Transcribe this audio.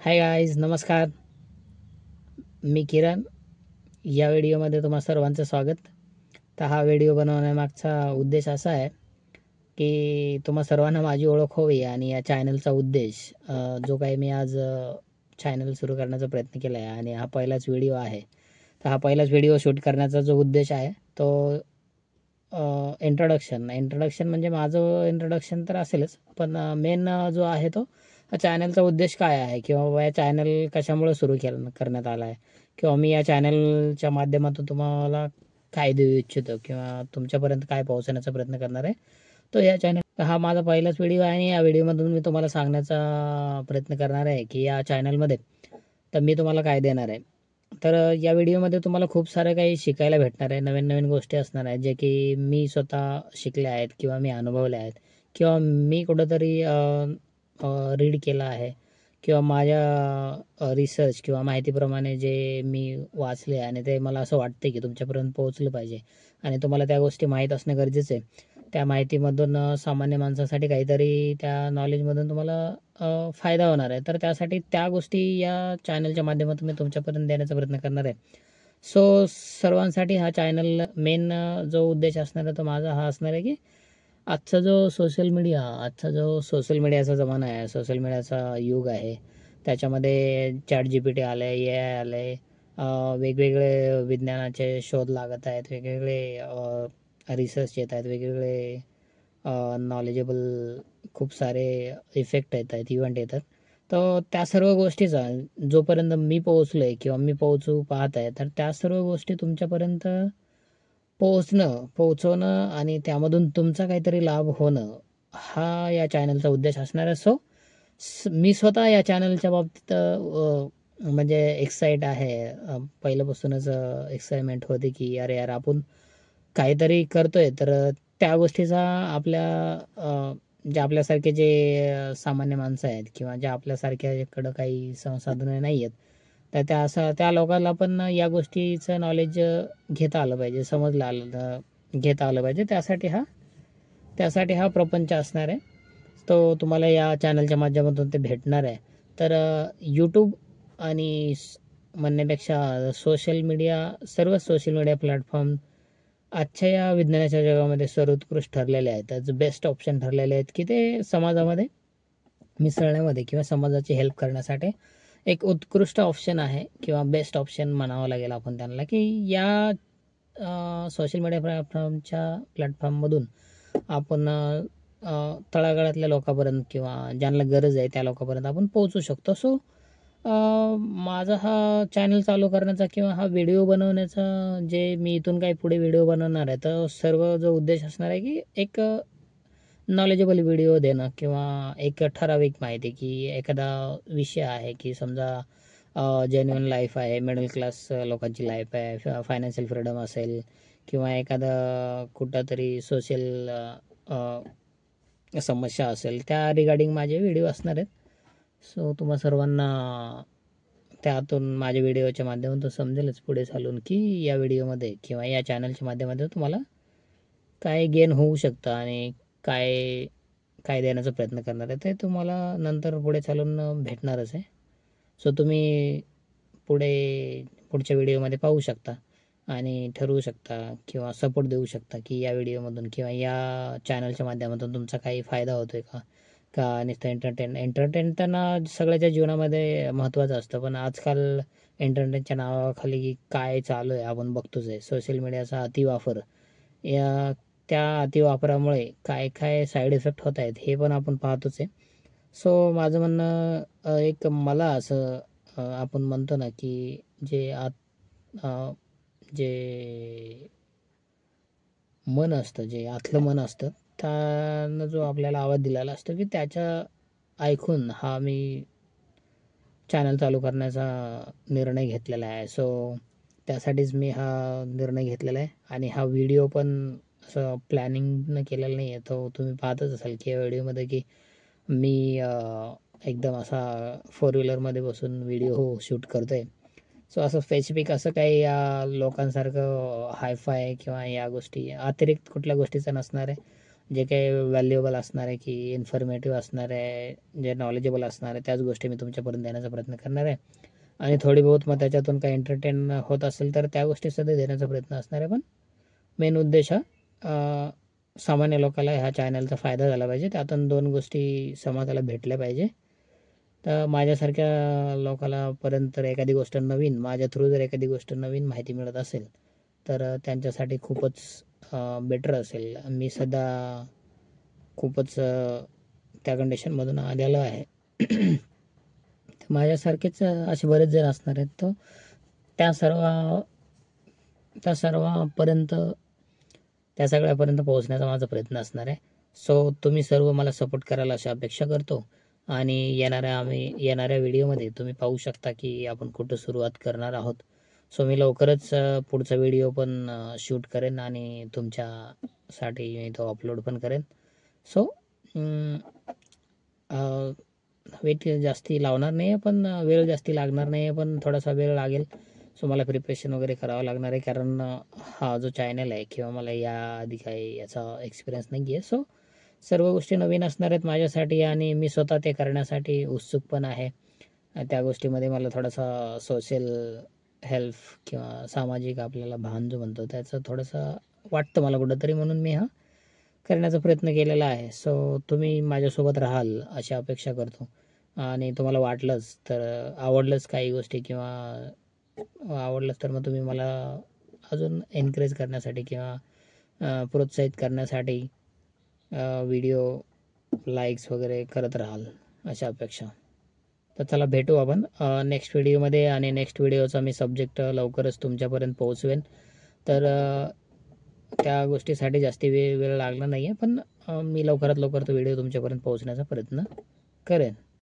Hi guys, नमस्कार. मी किरण. या व्हिडिओमध्ये तुम्हा सर्वांचं स्वागत. तर हा व्हिडिओ बनवण्यामागचा उद्देश असा आहे की तुम्हा सर्वांना माझी ओळख व्हावी आणि या चॅनलचा उद्देश जो काही मी आज चॅनल सुरू करण्याचा प्रयत्न केला आहे आणि हा पहिलाच व्हिडिओ आहे. तर हा पहिलाच व्हिडिओ शूट करण्याचा जो उद्देश आहे तो इंट्रोडक्शन म्हणजे माझं इंट्रोडक्शन तर असेलच, पण मेन जो आहे तो चॅनलचा उद्देश काय आहे किंवा या चॅनल कशामुळे सुरू करण्यात आला आहे किंवा मी या चॅनलच्या माध्यमातून तुम्हाला काय देऊ इच्छितो किंवा तुमच्यापर्यंत काय पोहोचवण्याचा प्रयत्न करणार आहे. तो या चॅनल हा माझा पहिलाच व्हिडिओ आहे आणि या व्हिडिओमधून मी तुम्हाला सांगण्याचा प्रयत्न करणार आहे की या चॅनलमध्ये तर मी तुम्हाला काय देणार आहे. तर या व्हिडिओमध्ये तुम्हाला खूप सारं काही शिकायला भेटणार आहे. नवीन नवीन गोष्टी असणार आहेत जे की मी स्वतः शिकले आहेत किंवा मी अनुभवले आहेत किंवा मी कुठंतरी रीड केलं आहे किंवा माझ्या रिसर्च किंवा माहितीप्रमाणे जे मी वाचले आणि ते मला असं वाटते की तुमच्यापर्यंत पोहोचलं पाहिजे आणि तुम्हाला त्या गोष्टी माहीत असणं गरजेचं आहे. त्या माहितीमधून सामान्य माणसासाठी काहीतरी त्या नॉलेजमधून तुम्हाला फायदा होणार आहे. तर त्यासाठी त्या गोष्टी या चॅनलच्या माध्यमातून मी तुमच्यापर्यंत देण्याचा प्रयत्न करणार आहे. सो सर्वांसाठी हा चॅनल मेन जो उद्देश असणार आहे तो माझा हा असणार आहे की आजचा जो सोशल मीडियाचा जमाना आहे, सोशल मीडियाचा युग आहे, त्याच्यामध्ये ChatGPT आलं आहे, AI आलं आहे, वेगवेगळे विज्ञानाचे शोध लागत आहेत, वेगवेगळे रिसर्च येत आहेत, वेगवेगळे नॉलेजेबल खूप सारे इफेक्ट येत आहेत, इव्हेंट येतात. तर त्या सर्व गोष्टीचा जोपर्यंत मी पोहोचलो आहे किंवा मी पोहोचू पाहत आहे, तर त्या सर्व गोष्टी तुमच्यापर्यंत पोहोचवणं आणि त्यामधून तुमचा काहीतरी लाभ होणं हा या चॅनलचा उद्देश असणार आहे. सो मी स्वतः या चॅनलच्या बाबतीत म्हणजे एक्साईट आहे. पहिल्यापासूनच एक्साइटमेंट होती की अरे यार आपण काहीतरी करतोय तर त्या गोष्टीचा जे आपल्यासारखे जे सामान्य माणसं आहेत किंवा ज्या आपल्यासारख्याकडं काही संसाधनं नाही आहेत तर त्या लोकांना पण या गोष्टीचं नॉलेज घेता आलं पाहिजे, घेता आलं पाहिजे. त्यासाठी हा प्रपंच असणार आहे. तो तुम्हाला या चॅनलच्या माध्यमातून ते भेटणार आहे. तर यूट्यूब आणि म्हणण्यापेक्षा सर्व सोशल मीडिया प्लॅटफॉर्म आजच्या या विज्ञानाच्या जगामध्ये सर्वोत्कृष्ट ठरलेले आहेत. बेस्ट ऑप्शन ठरलेले आहेत की ते समाजामध्ये मिसळण्यामध्ये किंवा समाजाची हेल्प करण्यासाठी एक उत्कृष्ट ऑप्शन आहे किंवा बेस्ट ऑप्शन म्हणावं लागेल आपण त्यांना की या सोशल मीडिया प्लॅटफॉर्ममधून आपण तळागाळातल्या लोकांपर्यंत किंवा ज्यांना गरज आहे त्या लोकांपर्यंत आपण पोहोचू शकतो. सो माझा हा चॅनल चालू करण्याचा किंवा हा व्हिडिओ बनवण्याचा जे मी इथून काही पुढे व्हिडिओ बनवणार आहे तर सर्व जो उद्देश असणार आहे की एक नॉलेजेबल व्हिडिओ देणं किंवा एक ठराविक माहिती की एखादा विषय आहे की समजा जेन्युइन लाईफ आहे, मिडल क्लास लोकांची लाईफ आहे, फायनान्शियल फ्रीडम असेल किंवा एखादा कुठंतरी सोशल समस्या असेल त्या रिगार्डिंग माझे व्हिडिओ असणार आहेत. सो तुम्हा सर्वांना त्यातून माझ्या व्हिडिओच्या माध्यमातून समजेलच पुढे चालून की या व्हिडिओमध्ये किंवा या चॅनलच्या माध्यमातून तुम्हाला काय गेन होऊ शकतं आणि काय काय देण्याचा प्रयत्न करणार आहे ते तुम्हाला नंतर पुढे चालून भेटणारच आहे. सो तुम्ही पुढच्या व्हिडिओमध्ये पाहू शकता आणि ठरवू शकता किंवा सपोर्ट देऊ शकता की या व्हिडिओमधून किंवा या चॅनलच्या माध्यमातून तुमचा काही फायदा होतो आहे का का नुसतं एंटरटेन तर ना सगळ्याच्या जीवनामध्ये महत्त्वाचं असतं, पण आजकाल एंटरटेनच्या नावाखाली काय चालू आहे आपण बघतोच आहे. सोशल मीडियाचा अतिवापर या त्या अतिवापरामुळे काय काय साईड इफेक्ट होत आहेत हे पण आपण पाहतोच आहे. सो माझं म्हणणं एक मला असं आपण म्हणतो ना की अ, जे मन असतं, जे आतलं मन असतं, त्यानं जो आपल्याला आवाज दिलेला असतो की त्याच्या ऐकून हा मी चॅनल चालू करण्याचा निर्णय घेतलेला आहे. सो त्यासाठीच मी हा निर्णय घेतलेला आहे आणि हा व्हिडिओ पण असं प्लॅनिंगनं केलेला नाही आहे. तो तुम्ही पाहतच असाल की या व्हिडिओमध्ये की मी एकदम असा फोर व्हीलरमध्ये बसून व्हिडिओ शूट करतो आहे. सो असं स्पेसिफिक असं काही या लोकांसारखं हायफाय किंवा या गोष्टी अतिरिक्त कुठल्या गोष्टीचा नसणार आहे. जे काही व्हॅल्युएबल असणार आहे की इन्फॉर्मेटिव्ह असणार आहे, जे नॉलेजेबल असणार आहे, त्याच गोष्टी मी तुमच्यापर्यंत देण्याचा प्रयत्न करणार आहे. आणि थोडी बहुत मग त्याच्यातून काही एंटरटेन होत असेल तर त्या गोष्टीसुद्धा देण्याचा प्रयत्न असणार आहे. पण मेन उद्देश हा सामान्य लोकाला ह्या चॅनलचा फायदा झाला पाहिजे, त्यातून 2 गोष्टी समाजाला भेटल्या पाहिजे. तर माझ्यासारख्या लोकाला पर्यंत जर एखादी गोष्ट नवीन, माझ्या थ्रू जर एखादी गोष्ट नवीन माहिती मिळत असेल तर त्यांच्यासाठी खूपच बेटर असेल. मी सध्या खूपच त्या कंडिशनमधून आलेलो आहे. तर माझ्यासारखेच असे बरेच जण असणार आहेत. तर त्या सर्व त्या सर्वांपर्यंत त्या सगळ्यापर्यंत पोहोचण्याचा माझा प्रयत्न असणार आहे. सो तुम्ही सर्व मला सपोर्ट कराल अशी अपेक्षा करतो. आणि येणाऱ्या व्हिडिओमध्ये तुम्ही पाहू शकता की आपण कुठं सुरुवात करणार आहोत. सो मी लवकरच पुढचा व्हिडिओ पण शूट करेन आणि तुमच्यासाठी मी तो अपलोड पण करेन. सो वेट जास्ती लावणार नाही आहे, पण वेळ जास्ती लागणार नाही आहे, पण थोडासा वेळ लागेल. सो मला प्रिपरेशन वगैरे करावं लागणार आहे, कारण हा जो चॅनल आहे किंवा मला याआधी काही याचा एक्सपिरियन्स नाही आहे. सो सर्व गोष्टी नवीन असणार आहेत माझ्यासाठी आणि मी स्वतः ते करण्यासाठी उत्सुक पण आहे. त्या गोष्टीमध्ये मला थोडासा सोशल हेल्प किंवा सामाजिक आपल्याला भान जो म्हणतो त्याचं थोडंसं वाटतं मला कुठंतरी, म्हणून मी हा करण्याचा प्रयत्न केलेला आहे. सो तुम्ही माझ्यासोबत राहाल अशी अपेक्षा करतो. आणि तुम्हाला वाटलंच तर आवडलंच काही गोष्टी किंवा आवडलंच तर मग तुम्ही मला अजून एनकरेज करण्यासाठी किंवा प्रोत्साहित करण्यासाठी व्हिडिओ लाईक्स वगैरे करत राहाल अशा अपेक्षा. तर चला भेटू आपण नेक्स्ट व्हिडिओमध्ये. आणि नेक्स्ट व्हिडिओचा मी सब्जेक्ट लवकरच तुमच्यापर्यंत पोहोचवेन. तर त्या गोष्टीसाठी जास्ती वेळ लागला नाही आहे, पण मी लवकरात लवकर तो व्हिडिओ तुमच्यापर्यंत पोहोचण्याचा प्रयत्न करेन.